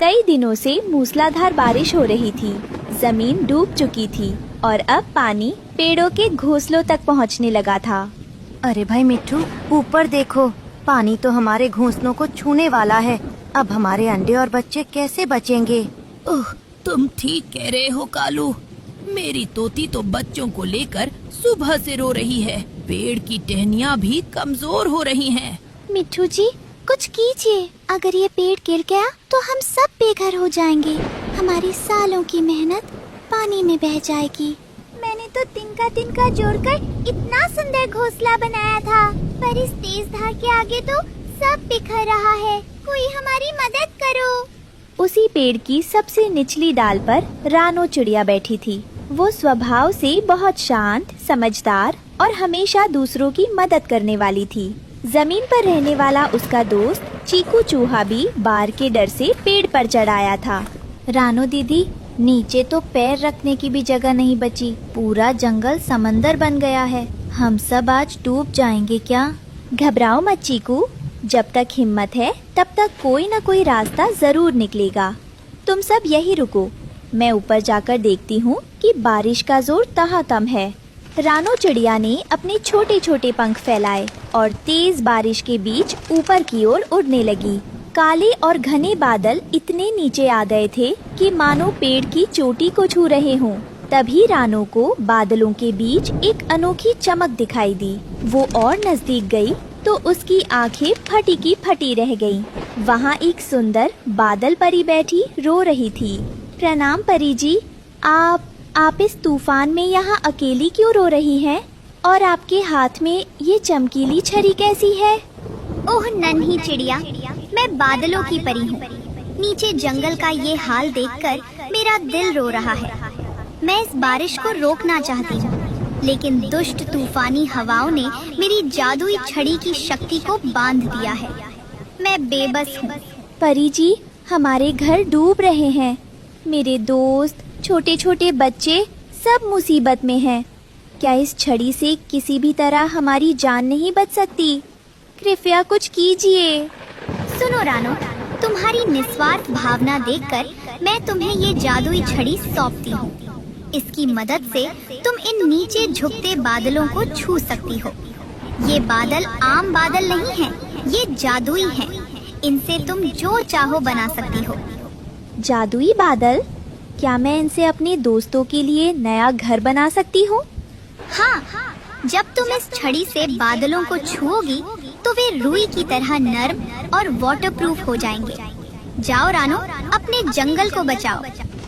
कई दिनों से मूसलाधार बारिश हो रही थी। जमीन डूब चुकी थी और अब पानी पेड़ों के घोंसलों तक पहुंचने लगा था। अरे भाई मिट्ठू, ऊपर देखो, पानी तो हमारे घोंसलों को छूने वाला है। अब हमारे अंडे और बच्चे कैसे बचेंगे? ओह, तुम ठीक कह रहे हो कालू। मेरी तोती तो बच्चों को लेकर सुबह से रो रही है। पेड़ की टहनियाँ भी कमजोर हो रही हैं। मिट्ठू जी, कुछ कीजिए। अगर ये पेड़ गिर गया तो हम सब बेघर हो जाएंगे। हमारी सालों की मेहनत पानी में बह जाएगी। मैंने तो तिनका जोड़कर इतना सुंदर घोंसला बनाया था, पर इस तेज धार के आगे तो सब बिखर रहा है। कोई हमारी मदद करो। उसी पेड़ की सबसे निचली डाल पर रानो चिड़िया बैठी थी। वो स्वभाव से बहुत शांत, समझदार और हमेशा दूसरों की मदद करने वाली थी। जमीन पर रहने वाला उसका दोस्त चीकू चूहा भी बार के डर से पेड़ पर चढ़ आया था। रानो दीदी, नीचे तो पैर रखने की भी जगह नहीं बची। पूरा जंगल समंदर बन गया है। हम सब आज डूब जाएंगे क्या? घबराओ मत चीकू, जब तक हिम्मत है तब तक कोई न कोई रास्ता जरूर निकलेगा। तुम सब यही रुको, मैं ऊपर जाकर देखती हूँ कि बारिश का जोर कहाँ कम है। रानो चिड़िया ने अपने छोटे छोटे पंख फैलाए और तेज बारिश के बीच ऊपर की ओर उड़ने लगी। काले और घने बादल इतने नीचे आ गए थे कि मानो पेड़ की चोटी को छू रहे हों। तभी रानो को बादलों के बीच एक अनोखी चमक दिखाई दी। वो और नजदीक गई तो उसकी आंखें फटी की फटी रह गईं। वहाँ एक सुंदर बादल परी बैठी रो रही थी। प्रणाम परी जी, आप इस तूफान में यहाँ अकेली क्यों रो रही हैं? और आपके हाथ में ये चमकीली छड़ी कैसी है? ओह नन्ही चिड़िया, मैं बादलों की परी हूँ। नीचे जंगल का ये हाल देखकर मेरा दिल रो रहा है। मैं इस बारिश को रोकना चाहती हूँ, लेकिन दुष्ट तूफानी हवाओं ने मेरी जादुई छड़ी की शक्ति को बांध दिया है। मैं बेबस हूँ। परी जी, हमारे घर डूब रहे हैं। मेरे दोस्त, छोटे छोटे बच्चे सब मुसीबत में हैं। क्या इस छड़ी से किसी भी तरह हमारी जान नहीं बच सकती? कृपया कुछ कीजिए। सुनो रानो, तुम्हारी निस्वार्थ भावना देखकर मैं तुम्हें ये जादुई छड़ी सौंपती हूँ। इसकी मदद से तुम इन नीचे झुकते बादलों को छू सकती हो। ये बादल आम बादल नहीं हैं, ये जादुई हैं। इनसे तुम जो चाहो बना सकती हो। जादुई बादल? क्या मैं इनसे अपने दोस्तों के लिए नया घर बना सकती हूँ? हाँ, जब तुम इस छड़ी से बादलों को छुओगी तो वे रुई की तरह नर्म और वाटरप्रूफ हो जाएंगे। जाओ रानो, अपने जंगल को बचाओ।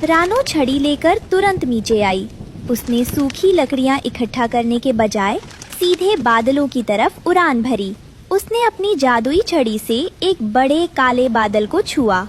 रानो छड़ी लेकर तुरंत नीचे आई। उसने सूखी लकड़ियाँ इकट्ठा करने के बजाय सीधे बादलों की तरफ उड़ान भरी। उसने अपनी जादुई छड़ी से एक बड़े काले बादल को छुआ।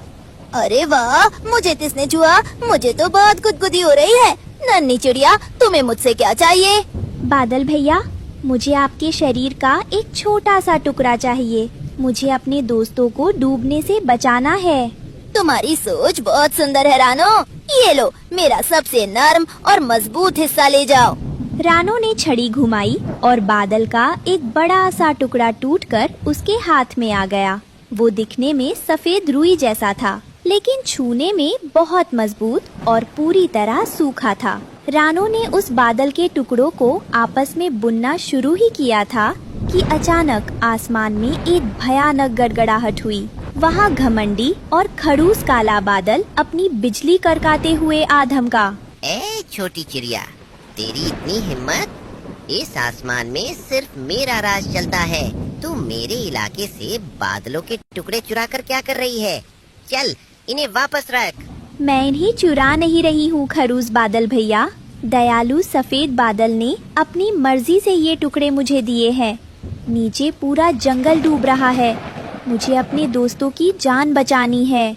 अरे वाह, मुझे किसने छुआ? मुझे तो बहुत गुदगुदी हो रही है। नन्ही चिड़िया, तुम्हें मुझसे क्या चाहिए? बादल भैया, मुझे आपके शरीर का एक छोटा सा टुकड़ा चाहिए। मुझे अपने दोस्तों को डूबने से बचाना है। तुम्हारी सोच बहुत सुंदर है रानो। ये लो, मेरा सबसे नर्म और मजबूत हिस्सा ले जाओ। रानो ने छड़ी घुमाई और बादल का एक बड़ा सा टुकड़ा टूटकर उसके हाथ में आ गया। वो दिखने में सफेद रुई जैसा था, लेकिन छूने में बहुत मजबूत और पूरी तरह सूखा था। रानो ने उस बादल के टुकड़ों को आपस में बुनना शुरू ही किया था कि अचानक आसमान में एक भयानक गड़गड़ाहट हुई। वहाँ घमंडी और खड़ूस काला बादल अपनी बिजली करकाते हुए आ धमका। ए छोटी चिड़िया, तेरी इतनी हिम्मत? इस आसमान में सिर्फ मेरा राज चलता है। तू मेरे इलाके से बादलों के टुकड़े चुरा कर क्या कर रही है? चल, इन्हें वापस रख। मैं इन्हें चुरा नहीं रही हूँ खड़ूस बादल भैया। दयालु सफेद बादल ने अपनी मर्जी से ये टुकड़े मुझे दिए हैं। नीचे पूरा जंगल डूब रहा है। मुझे अपने दोस्तों की जान बचानी है।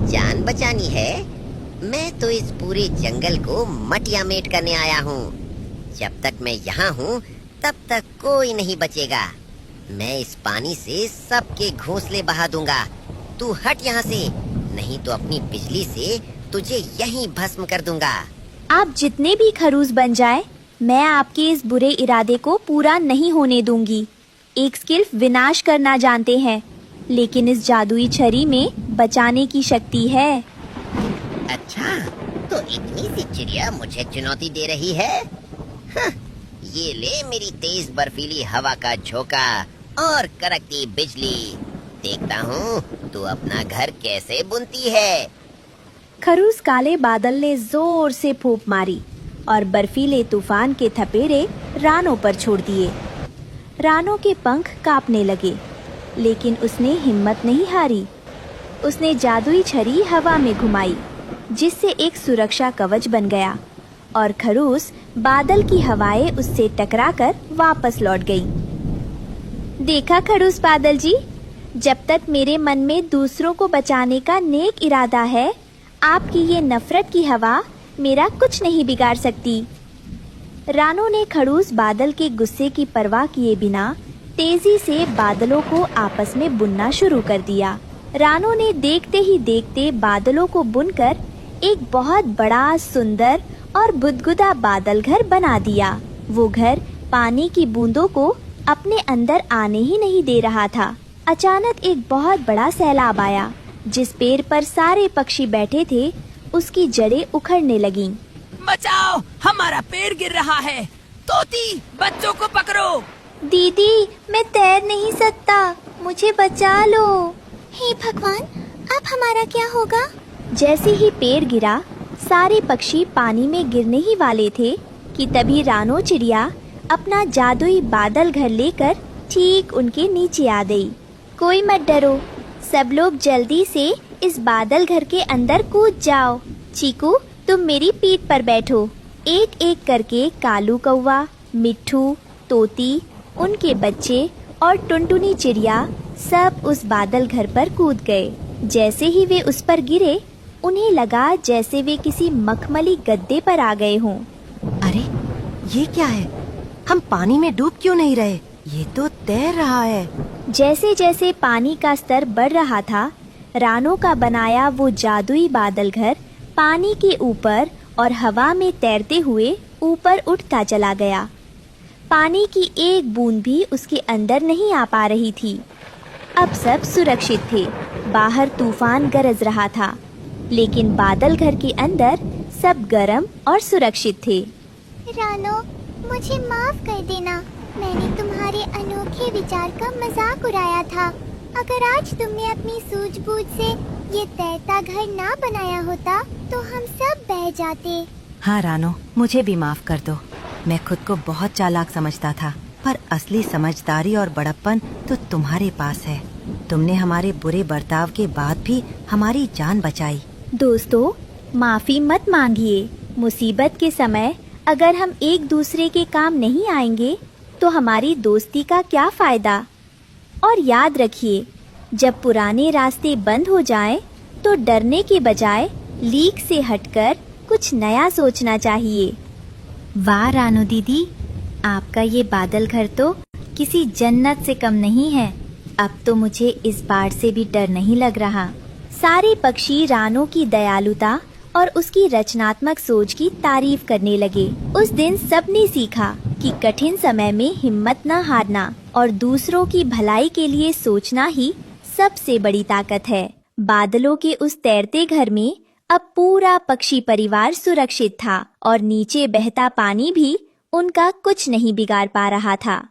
जान बचानी है? मैं तो इस पूरे जंगल को मटियामेट करने आया हूँ। जब तक मैं यहाँ हूँ तब तक कोई नहीं बचेगा। मैं इस पानी से सबके घोंसले बहा दूंगा। तू हट यहाँ से, नहीं तो अपनी बिजली से तुझे यहीं भस्म कर दूंगा। आप जितने भी खड़ूस बन जाए, मैं आपके इस बुरे इरादे को पूरा नहीं होने दूंगी। एक सिर्फ विनाश करना जानते हैं, लेकिन इस जादुई छड़ी में बचाने की शक्ति है। अच्छा, तो इतनी सी चिड़िया मुझे चुनौती दे रही है। हाँ, ये ले मेरी तेज बर्फीली हवा का झोंका और कड़कती बिजली। देखता हूँ तू अपना घर कैसे बुनती है। खरूस काले बादल ने जोर से फूंक मारी और बर्फीले तूफान के थपेड़े रानो पर छोड़ दिए। रानो के पंख कांपने लगे, लेकिन उसने हिम्मत नहीं हारी। उसने जादुई छड़ी हवा में घुमाई, जिससे एक सुरक्षा कवच बन गया और खरूस बादल की हवाएं उससे टकराकर वापस लौट गई। देखा खरूस बादल जी, जब तक मेरे मन में दूसरों को बचाने का नेक इरादा है, आपकी ये नफरत की हवा मेरा कुछ नहीं बिगाड़ सकती। रानो ने खड़ूस बादल के गुस्से की परवाह किए बिना तेजी से बादलों को आपस में बुनना शुरू कर दिया। रानो ने देखते ही देखते बादलों को बुनकर एक बहुत बड़ा, सुंदर और बुदबुदा बादल घर बना दिया। वो घर पानी की बूंदों को अपने अंदर आने ही नहीं दे रहा था। अचानक एक बहुत बड़ा सैलाब आया। जिस पेड़ पर सारे पक्षी बैठे थे, उसकी जड़ें उखड़ने लगीं। बचाओ, हमारा पेड़ गिर रहा है। तोती, बच्चों को पकड़ो। दीदी, मैं तैर नहीं सकता, मुझे बचा लो। हे भगवान, अब हमारा क्या होगा? जैसे ही पेड़ गिरा, सारे पक्षी पानी में गिरने ही वाले थे कि तभी रानो चिड़िया अपना जादुई बादल घर लेकर ठीक उनके नीचे आ गई। कोई मत डरो, सब लोग जल्दी से इस बादल घर के अंदर कूद जाओ। चीकू, तुम मेरी पीठ पर बैठो। एक एक करके कालू कौवा, मिट्ठू, तोती, उनके बच्चे और टुनटुनी चिड़िया सब उस बादल घर पर कूद गए। जैसे ही वे उस पर गिरे, उन्हें लगा जैसे वे किसी मखमली गद्दे पर आ गए हों। अरे, ये क्या है? हम पानी में डूब क्यों नहीं रहे? ये तो तैर रहा है। जैसे जैसे पानी का स्तर बढ़ रहा था, रानो का बनाया वो जादुई बादल घर पानी के ऊपर और हवा में तैरते हुए ऊपर उठता चला गया। पानी की एक बूंद भी उसके अंदर नहीं आ पा रही थी। अब सब सुरक्षित थे। बाहर तूफान गरज रहा था, लेकिन बादल घर के अंदर सब गर्म और सुरक्षित थे। रानो, मुझे माफ कर देना। मैंने तुम्हारे अनोखे विचार का मजाक उड़ाया था। अगर आज तुमने अपनी सूझबूझ से ये तैरता घर ना बनाया होता, तो हम सब बह जाते। हाँ रानो, मुझे भी माफ कर दो। मैं खुद को बहुत चालाक समझता था, पर असली समझदारी और बड़प्पन तो तुम्हारे पास है। तुमने हमारे बुरे बर्ताव के बाद भी हमारी जान बचाई। दोस्तों, माफी मत मांगिए। मुसीबत के समय अगर हम एक दूसरे के काम नहीं आएंगे, तो हमारी दोस्ती का क्या फायदा। और याद रखिए, जब पुराने रास्ते बंद हो जाएं, तो डरने के बजाय लीक से हटकर कुछ नया सोचना चाहिए। वाह रानो दीदी, आपका ये बादल घर तो किसी जन्नत से कम नहीं है। अब तो मुझे इस बाढ़ से भी डर नहीं लग रहा। सारे पक्षी रानो की दयालुता और उसकी रचनात्मक सोच की तारीफ करने लगे। उस दिन सबने सीखा कि कठिन समय में हिम्मत न हारना और दूसरों की भलाई के लिए सोचना ही सबसे बड़ी ताकत है। बादलों के उस तैरते घर में अब पूरा पक्षी परिवार सुरक्षित था और नीचे बहता पानी भी उनका कुछ नहीं बिगाड़ पा रहा था।